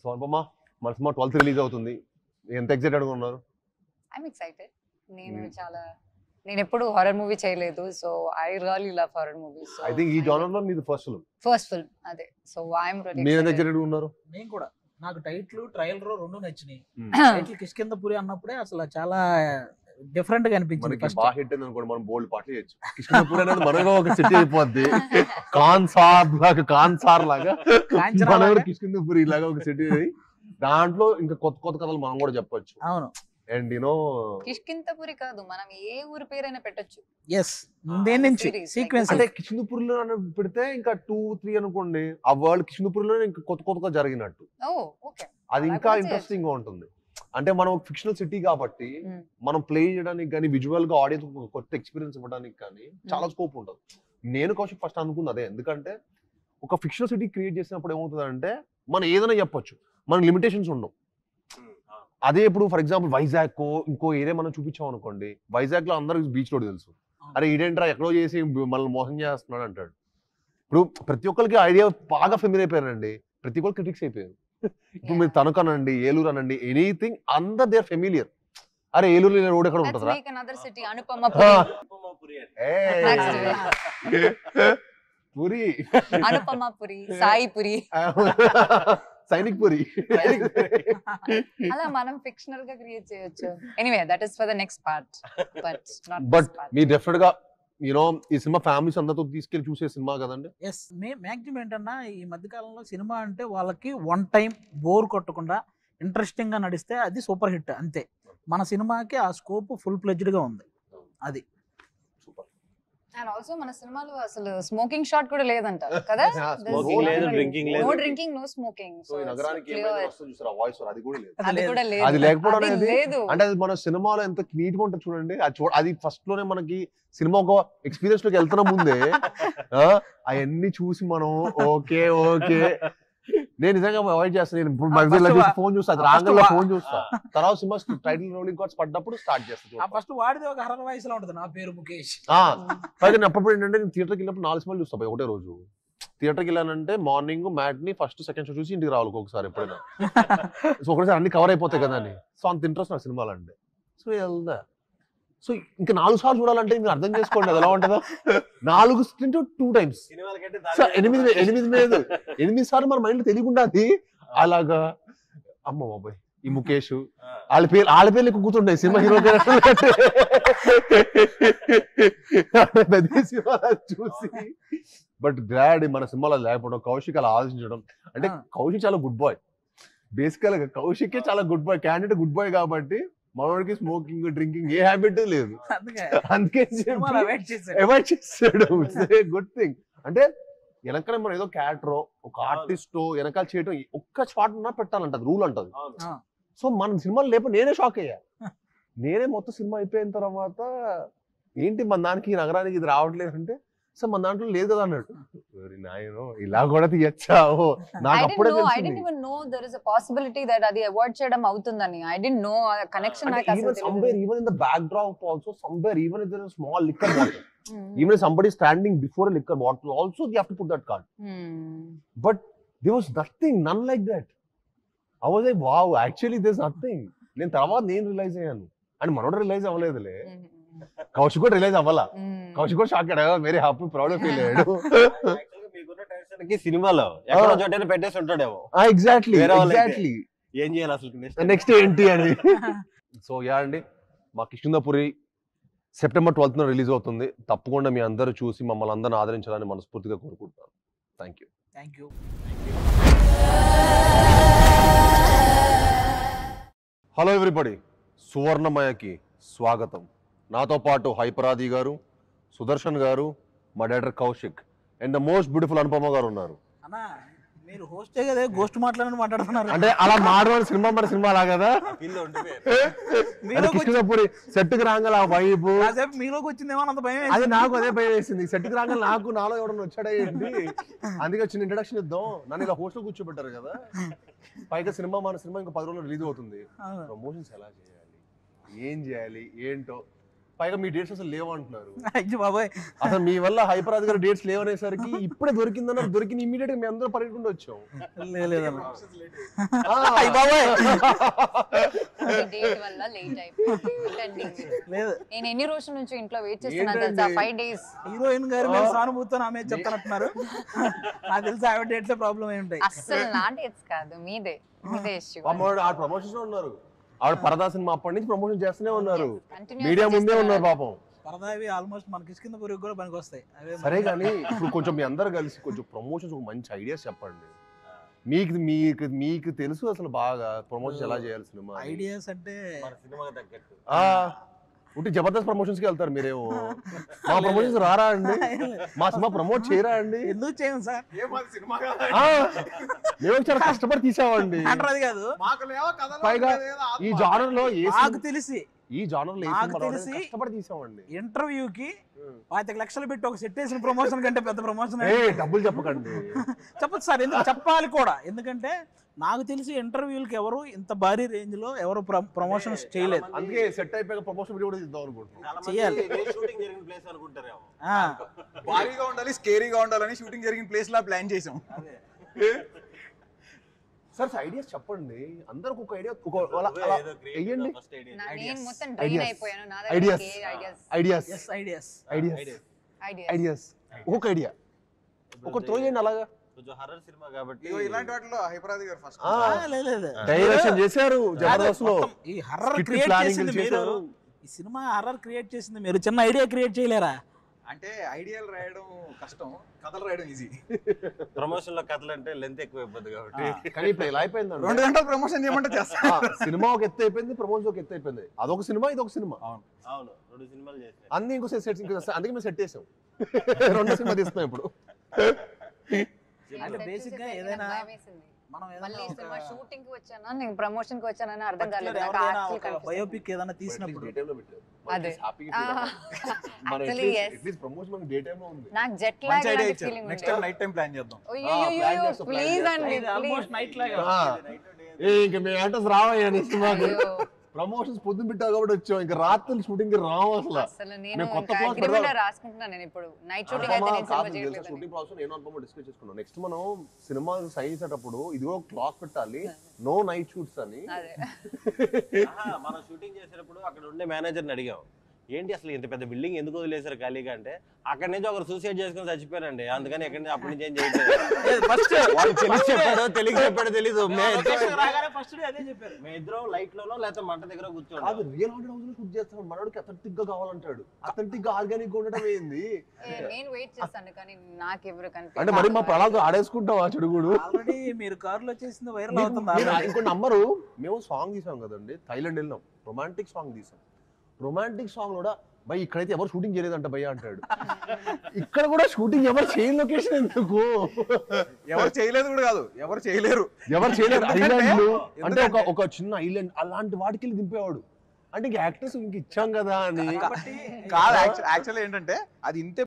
So Anupama మన cinema 12th release అవుతుంది, ఎంత ఎక్సైటెడ్ గా ఉన్నారు? I'm excited. నేను ఎప్పుడు హారర్ మూవీ చేయలేదు, so I really love horror movies. I think ఈ జానర్ లో మీది ఫస్ట్ ఫిల్మ్ అదే. So I'm ready. మీరు ఎంత ఎక్సైటెడ్ గా ఉన్నారు? నేను కూడా, నాకు టైటిల్ ట్రయల్ రెండు నచ్చినాయి. టైటిల్ కిష్కింధపురి అన్నప్పుడే అసలు చాలా డిఫరెంట్ గా అనిపించింది. మనకి బాగా హిట్ అయింది అనుకోండి, మనం బోల్డ్ పాటలు చేయొచ్చు. కిష్కింధపురి అనేది మనలో ఒక సిటీ అయిపోద్ది. కాన్సార్ లాగా మన కిష్కింధపురి లాగా ఒక సిటీ. దాంట్లో ఇంకా కొత్త కొత్త కథలు మనం కూడా చెప్పొచ్చు. అవును. అండ్ యూనో కిష్కింధపురి కాదు, మనం ఏ ఊరి పేరైనా పెట్టొచ్చు. ఎస్, దేని నుంచి సీక్వెన్స్ అంటే కిష్కింధపురిలో పెడితే ఇంకా 2-3 అనుకోండి, ఆ వరల్డ్ కిష్కింధపురిలో ఇంకా కొత్త కొత్తగా జరిగినట్టు. అది ఇంకా ఇంట్రెస్టింగ్ గా ఉంటుంది. అంటే మనం ఫిక్షనల్ సిటీ కాబట్టి మనం ప్లే చేయడానికి కానీ విజువల్ గా ఆడియన్స్ కొత్త ఎక్స్పీరియన్స్ ఇవ్వడానికి కానీ చాలా స్కోప్ ఉంటుంది. నేను కౌశిక్ ఫస్ట్ అనుకుంది అదే. ఎందుకంటే ఒక ఫిక్షనల్ సిటీ క్రియేట్ చేసినప్పుడు ఏమవుతుంది అంటే మనం ఏదైనా చెప్పొచ్చు, మనకి లిమిటేషన్స్ ఉండవు. అదే ఇప్పుడు ఫర్ ఎగ్జాంపుల్ వైజాగ్ ఇంకో ఏరియా మనం చూపించాం అనుకోండి, వైజాగ్ లో అందరికి బీచ్ రోడ్ తెలుసు, అరే ఈడేంట్రా ఎక్కడో చేసి మనల్ని మోసం చేస్తున్నాడు అంటాడు. ఇప్పుడు ప్రతి ఒక్కరికి ఐడియా బాగా ఫెమిలియర్ అయిపోయారండి, ప్రతి ఒక్కరు క్రిటిక్స్ అయిపోయారు. ఇప్పుడు మీరు తణుకు అనండి, ఏలూరు అనండి, ఎనీథింగ్ అందర్ దే ఆర్ ఫెమిలియర్. అరే ఏలూరు రోడ్ ఎక్కడ ఉంటుందా? పూరి, అనుపమపురి, సాయిపురి, సైనిక్ పురి. అలా మనం ఫిక్షనల్ గా క్రియేట్ చేయొచ్చు. Anyway that is for the next part. But me definite గా యూనో ఈ సినిమా ఫ్యామిలీస్ అందరితో తీసుకెళ్లి చూసే సినిమా కదండి. ఎస్, మ్యాక్సిమం ఏంటన్నా ఈ మధ్యకాలంలో సినిమా అంటే వాళ్ళకి వన్ టైం బోర్ కొట్టకుండా ఇంట్రెస్టింగ్ గా నడిస్తే అది సూపర్ హిట్ అంతే. మన సినిమాకి ఆ స్కోప్ ఫుల్ ఫ్లెడ్జ్డ్ గా ఉంది. అది అండ్ ఆల్సో మన సినిమాలో అసలు స్మోకింగ్ షాట్ కూడా లేదంట కదా. స్మోకింగ్ లేదు, డ్రింకింగ్ లేదు, no drinking, no smoking. So ఈ నగరానికి ఏమైనా వస్తుంది చూసారా వాయిస్, అది కూడా లేదు. అది లేకపోవడం అనేది అంటే అది మన సినిమాలో ఎంత నీట్ గా ఉంటుంది చూడండి. అది ఫస్ట్ లోనే మనకి సినిమా ఒక ఎక్స్పీరియన్స్ లోకి వెళ్తున్న ముందే అవన్నీ చూసి మనం ఓకే నేను నిజంగా అవాయిడ్ చేస్తాను. నేను ఇప్పుడు ఫోన్ చూస్తా, రాంగల్లో ఫోన్ చూస్తా, తర్వాత సినిమా టైటిల్ రోలింగ్ కార్డ్స్ పడ్డప్పుడు స్టార్ట్ చేస్తాను. ఫస్ట్ వాడిది ఒక హర్రర్ వాయిస్ లో ఉంటుంది, నా పేరు ముఖేష్. పైగా అప్పుడు ఏంటంటే నేను థియేటర్కి వెళ్ళినప్పుడు 4 సినిమాలు చూస్తా ఒకటే రోజు. థియేటర్కి వెళ్ళానంటే morning matinee first second show చూసి ఇంటికి రావాలి ఒకసారి ఎప్పుడైనా. సో ఒకసారి అన్ని కవర్ అయిపోతాయి కదా అని. సో అంత ఇంట్రెస్ట్ నాకు సినిమాలు అంటే. సో వెళ్దా, సో ఇంకా 4 సార్లు చూడాలంటే మీరు అర్థం చేసుకోండి అది ఎలా ఉంటుందో. 4 2 times, 8 సార్లు మన మైండ్ తెలియకుండా అది అలాగా. అమ్మ బాబాయ్ ఈ ముఖేష్ వాళ్ళ పేర్లు ఎక్కువ కూర్చుంటాయి సినిమా హీరో చూసి. బట్ గ్లాడ్ మన సినిమాలో లేకపోవడం, కౌశిక్ అలా ఆలోచించడం. అంటే కౌశిక్ చాలా గుడ్ బాయ్, బేసికల్ గా కౌశిక్ చాలా good boy, candidate good boy కాబట్టి మనోడికి స్మోకింగ్ డ్రింకింగ్ ఏ హ్యాబిట్ లేదు. అందుకే అవాయిడ్ చేస్తాడు. Good thing. అంటే వెనకాల మనం ఏదో క్యారెక్టర్ ఒక ఆర్టిస్ట్ వెనకాల చేయడం ఒక్క షాట్ ఉన్నా పెట్టాలంటది, రూల్ అంటది. సో మన సినిమాలు లేకపోతే నేనే షాక్ అయ్యా. నేనే మొత్తం సినిమా అయిపోయిన తర్వాత ఏంటి మన దానికి ఈ నగరానికి ఇది రావట్లేదు అంటే, సో మన దాంట్లో లేదు కదా అన్నట్టు. ఇలా కూడా తీయచ్చా? నాకు అప్పుడే అవాయిడ్ చేయడం అవుతుందని. I don't know connection. Even in the backdrop also, somewhere even if there is a small liquor bottle, even if somebody is standing before a liquor bottle also they have to put that card. But there was none like that. I was like, wow, actually there's nothing. నేను తర్వాత నేను realise అయ్యాను అని మనోడు realise అవ్వలేదులే. Kaushik కూడా release అవ్వాలా, కౌశిక్ కూడా shock అయ్యాడు, వెరీ హ్యాపీ ప్రౌడ్ ఫీల్ అయ్యాడు. సినిమాలో ఎక్కడో చోటైనా పెట్టేసి ఉంటాడేమో. ఎగ్జాక్ట్లీ ఏం చేయాలి అసలు నెక్స్ట్ ఏంటి అని. సో యా అండి, మా కిష్కింధపురి September 12th రిలీజ్ అవుతుంది. తప్పకుండా మీ అందరూ చూసి మమ్మల్ని అందరిని ఆదరించాలని మనస్ఫూర్తిగా కోరుకుంటున్నాను. Thank you. హలో ఎవ్రీబడి, సువర్ణమయకి స్వాగతం. నాతో పాటు హైపరాది గారు, సుదర్శన్ గారు, మా director Kaushik and the most beautiful Anupama గారు ఉన్నారు. మీరు హోస్టే కదా, గోస్ట్ మాట్లాడుతున్నారు అంటే అలా మాట్లాడే సినిమా మన సినిమా అలా కదా. కిష్కింధపురి సెట్కి రాగల ఆ వైబ్ మీలోకి వచ్చిందేమో అంత భయం. అది నాకు అదే భయం వేసింది. సెట్కి రాగల నాలో ఎవడన్నా వచ్చాడేంటి, అందుకే వచ్చిన ఇంట్రడక్షన్ ఇద్దాం. నన్ను ఇలా హోస్ట్ లో కూర్చోబెట్టారు కదా. పైగా మన సినిమా ఇంకా 10 రోజులు రిలీజ్ అవుతుంది. ప్రమోషన్స్ ఎలా చేయాలి, ఏం చేయాలి ఏంటో పైగా మీ డేట్స్ అసలు లేవు అంటున్నారు. అయ్యో బాబాయ్, అసలు మీ వల్ల హైపరాజ్ గారి డేట్స్ లేవనేసరికి ఇప్పుడే దొరికిందన్నారు. దొరికిన ఇమీడియట్ గా మేము అందరూ పరిగెట్టుకుంటూ వచ్చాం. లేదన్న ఆ, అయ్య బాబాయ్ డేట్ వల్ల లేట్ అయిపోయింది. లేదు, నేను ఎన్ని రోజుల నుంచి ఇంట్లో వెయిట్ చేస్తున్నాను తెలుసా, 5 days. హీరోయిన్ గారు మేము సానుభూతితో ఆమె చెప్తానంటున్నారు. నాకు తెలిసి ఆవిడ డేట్స్ ప్రాబ్లం ఏమి ఉంటాయి. అస్సలు నా డేట్స్ కాదు, మీదే ఇష్యూ. ఆ ప్రమోషన్స్ లో ఉన్నారు. ఆవిడ పరదా సినిమా అప్పటి నుంచి ప్రమోషన్ చేస్తూనే ఉన్నారు. మీడియా ముందే ఉన్నారు పాపం. పరదావి ఆల్మోస్ట్ మనకి కిష్కింద పురుగు కూడా పనికి వస్తాయి. సరే కానీ ఇప్పుడు కొంచెం మీ అందరు కలిసి కొంచెం ప్రమోషన్స్ ఒక మంచి ఐడియాస్ చెప్పండి. మీకు మీకు మీకు తెలుసు అసలు బాగా ప్రమోషన్స్ ఎలా చేయాలి సినిమా ఐడియాస్ అంటే సినిమాకి తగ్గట్టు ఉంటే జబర్దస్త్ ప్రమోషన్స్ కి వెళ్తారు మీరేమో. మా ప్రమోషన్స్ రారా అండి, మా సినిమా ప్రమోట్ చేయరా అండి? ఎందుకు చేయం సార్, మేము చాలా కష్టపడి తీసామండి. అంటారు అది కాదు. పైగా ఈ జానర్ లో నాకు తెలిసి కష్టపడి తీసామండి. ఇంటర్వ్యూకి 25 లక్షలు పెట్టి ఒక సెట్ వేసిన ప్రమోషన్ కంటే పెద్ద ప్రమోషన్ డబ్బులు చెప్పకండి. చెప్పచ్చు సార్, ఎందుకు చెప్పాలి కూడా. ఎందుకంటే నాకు తెలిసి ఇంటర్వ్యూలకి ఎవరు ఇంత భారీ రేంజ్ లో ఎవరు ప్రమోషన్స్ చేయలేదు. అందుకే సెట్ అయిపోయాక ప్రమోషన్ వీడియో కూడా ఇద్దాం అనుకుంటున్నాం. చేయాలి. షూటింగ్ జరిగిన ప్లేస్ అనుకుంటారేమో. భారీగా ఉండాలి, స్కేరీగా ఉండాలని షూటింగ్ జరిగిన ప్లేస్ లా ప్లాన్ చేసాం. సార్ ఐడియాస్ చెప్పండి, అందరికి ఒక ఐడియా నేను మొత్తం డ్రైన్ అయిపోయాను. నా దగ్గర ఐడియాస్ ఐడియాస్ ఐడియాస్ ఒక ఐడియా ఒక త్రో చేయండి అలాగా. కొంచెం హర్రర్ సినిమా కాబట్టి ఇలాంటి వాటిలో హైపరాది గారు ఫస్ట్ లేదు డైరెక్షన్ చేశారు జబర్దస్త్ లో. ఈ హర్రర్ క్రియేట్ చేసింది మీరు, ఈ సినిమా హర్రర్ క్రియేట్ చేసింది మీరు. చిన్న ఐడియా క్రియేట్ చేయలేరా? అంటే ఐడియాలు రాయడం కష్టం, కథలు రాయడం ఈజీ. ప్రమోషన్ లో కథలు అంటే లెంత్ ఎక్కువ అయిపోద్ది కాబట్టి. కానీ ఇప్పుడు ఇలా అయిపోయింది 2 గంటలు ప్రమోషన్ చేయమంటే చేస్తా. సినిమా ఒక ఎత్తు అయిపోయింది, ప్రమోషన్ ఒక ఎత్తు అయిపోయింది. అదొక సినిమా ఇదొక సినిమా. అవును 2 సినిమాలు చేశారు. అన్ని ఇంకో సెట్ అందుకే మేము సెట్ చేసాం. 2 సినిమా తీస్తున్నాం ఇప్పుడు. అంటే బేసిక్ గా ఏదైనా మనం మళ్ళీ సినిమా షూటింగ్ కి వచ్చానా నేను ప్రమోషన్ కి వచ్చానని అర్థం కాలేదు. బయోపిక్ ఏదైనా తీసినప్పుడు అదే నాకు జెట్ మంచి ఐడియా లాగ్ ఇచ్చారు. Feeling next time night time plan చేద్దాం. ప్లీజ్ అండి ఆల్మోస్ట్ నైట్ లాగా. ఇంకా మేము యాక్టర్స్ రావయ్యా సినిమాకి. ప్రమోషన్స్ పొద్దున పెట్టావు కాబట్టి వచ్చాం, ఇంకా రాత్రి షూటింగ్ రావు అసలు. అసలు నేను అగ్రిమెంట్ రాసుకుంటున్నాను. నేను ఇప్పుడు నైట్ షూటింగ్ అయితే నేను సినిమా చేయట్లేదు. షూటింగ్ ప్రాసెస్ నేను అనుకోమో డిస్కస్ చేసుకున్నాం. నెక్స్ట్ మనం సినిమా సైన్ చేసేటప్పుడు ఇదిగో క్లాస్ పెట్టాలి, నో నైట్ షూట్స్ అని. అదే మనం షూటింగ్ చేసేటప్పుడు అక్కడ ఉండే మేనేజర్ని అడిగాం, ఏంటి అసలు ఇంత పెద్ద బిల్డింగ్ ఎందుకు వదిలేసారు ఖాళీగా అంటే, అక్కడ నుంచి ఒకరు సూసైడ్ చేసుకుని చచ్చిపోయారండి, అందుకని ఎక్కడి నుంచి అప్పటి నుంచి ఏం చేయట్లేదు. ఫస్ట్ వాళ్ళు చెప్పాడో తెలీదు. ఫస్ట్ అదే చెప్పారు. మేమిద్దరం లైట్ లోనో లేకపోతే మంట దగ్గర కూర్చోండి. అది రియల్ హాంటెడ్ హౌస్ లో షూట్ చేస్తాం. మనోడికి అథెంటిక్ గా కావాలంటాడు. అథెంటిక్ గా ఆర్గానిక్ ఉండడం ఏంది? నేను వెయిట్ చేస్తాను కానీ నాకు ఎవరు అంటే మరి మా ప్రణాళిక ఆడేసుకుంటావా చెడుగుడు? ఆల్రెడీ మీరు కారులో చేసింది వైరల్ అవుతుంది. ఇంకో నంబరు మేము సాంగ్ తీసాం కదండి, థైలాండ్ వెళ్ళినాం, రొమాంటిక్ సాంగ్ తీసాం. రొమాంటిక్ సాంగ్ కూడా భయ్ ఇక్కడైతే ఎవరు షూటింగ్ చేయలేదంట భయ్య అంటాడు. ఇక్కడ కూడా షూటింగ్ ఎవరు చేయని లొకేషన్ ఎందుకు? ఎవరు చేయలేదు కూడా కాదు, ఎవరు చేయలేరు. ఐలాండ్ అంటే ఒక చిన్న ఐలాండ్ అలాంటి వాటికి వెళ్ళి దింపేవాడు. అంటే ఇంక యాక్టర్స్ ఇంక ఇచ్చాం కదా అని కాదు, యాక్చువల్లీ ఏంటంటే అది ఇంతే